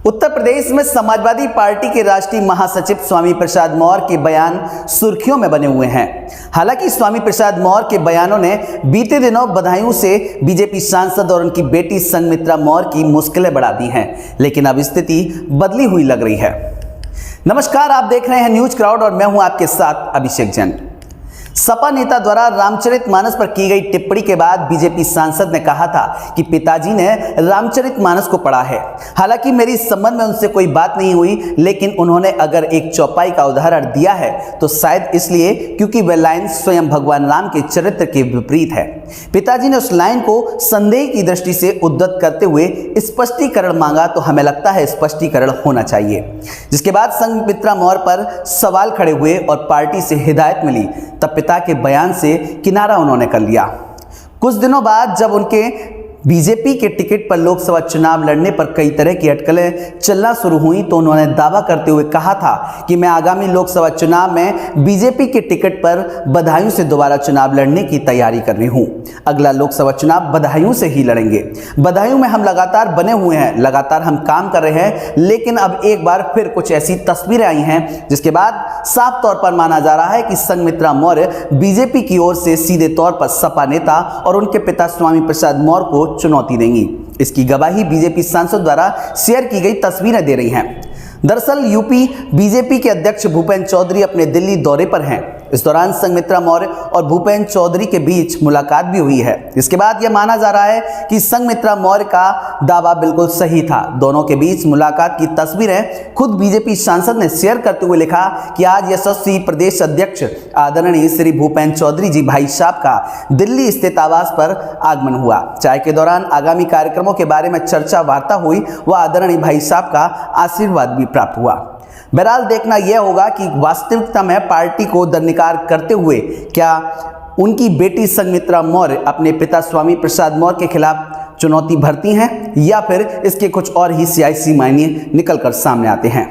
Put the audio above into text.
उत्तर प्रदेश में समाजवादी पार्टी के राष्ट्रीय महासचिव स्वामी प्रसाद मौर्य के बयान सुर्खियों में बने हुए हैं। हालांकि स्वामी प्रसाद मौर्य के बयानों ने बीते दिनों बदायूं से बीजेपी सांसद और उनकी बेटी संघमित्रा मौर्य की मुश्किलें बढ़ा दी हैं, लेकिन अब स्थिति बदली हुई लग रही है। नमस्कार, आप देख रहे हैं न्यूज क्राउड और मैं हूं आपके साथ अभिषेक जैन। सपा नेता द्वारा रामचरितमानस पर की गई टिप्पणी के बाद बीजेपी सांसद ने कहा था कि पिताजी ने रामचरितमानस को पढ़ा है। हालांकि मेरी इस संबंध में उनसे कोई बात नहीं हुई, लेकिन उन्होंने अगर एक चौपाई का उदाहरण दिया है तो शायद इसलिए क्योंकि वह लाइन स्वयं भगवान राम के चरित्र के विपरीत है। पिताजी ने उस लाइन को संदेह की दृष्टि से उद्धृत करते हुए स्पष्टीकरण मांगा, तो हमें लगता है स्पष्टीकरण होना चाहिए। जिसके बाद संघमित्रा मौर्य पर सवाल खड़े हुए और पार्टी से हिदायत मिली, तब पिता के बयान से किनारा उन्होंने कर लिया। कुछ दिनों बाद जब उनके बीजेपी के टिकट पर लोकसभा चुनाव लड़ने पर कई तरह की अटकलें चलना शुरू हुई, तो उन्होंने दावा करते हुए कहा था कि मैं आगामी लोकसभा चुनाव में बीजेपी के टिकट पर बदायूं से दोबारा चुनाव लड़ने की तैयारी कर रही हूं। अगला लोकसभा चुनाव बदायूं से ही लड़ेंगे। बदायूं में हम लगातार बने हुए हैं, लगातार हम काम कर रहे हैं, लेकिन अब एक बार फिर कुछ ऐसी तस्वीरें आई हैं जिसके बाद साफ तौर पर माना जा रहा है कि संघमित्रा मौर्य बीजेपी की ओर से सीधे तौर पर सपा नेता और उनके पिता स्वामी प्रसाद मौर्य को चुनौती देंगी। इसकी गवाही बीजेपी सांसद द्वारा शेयर की गई तस्वीरें दे रही हैं। दरअसल यूपी बीजेपी के अध्यक्ष भूपेंद्र चौधरी अपने दिल्ली दौरे पर हैं। इस दौरान संघमित्रा मौर्य और भूपेंद्र चौधरी के बीच मुलाकात भी हुई है। इसके बाद यह माना जा रहा है कि संघमित्रा मौर्य का दावा बिल्कुल सही था। दोनों के बीच मुलाकात की तस्वीरें खुद बीजेपी सांसद ने शेयर करते हुए लिखा कि आज यशस्वी प्रदेश अध्यक्ष आदरणीय श्री भूपेंद्र चौधरी जी भाई साहब का दिल्ली स्थित आवास पर आगमन हुआ। चाय के दौरान आगामी कार्यक्रमों के बारे में चर्चा वार्ता हुई व आदरणीय भाई साहब का आशीर्वाद भी प्राप्त हुआ। बहरहाल देखना यह होगा कि वास्तविकता में पार्टी को दरकिनार करते हुए क्या उनकी बेटी संघमित्रा मौर्य अपने पिता स्वामी प्रसाद मौर्य के खिलाफ चुनौती भरती हैं या फिर इसके कुछ और ही सियासी मायने निकलकर सामने आते हैं।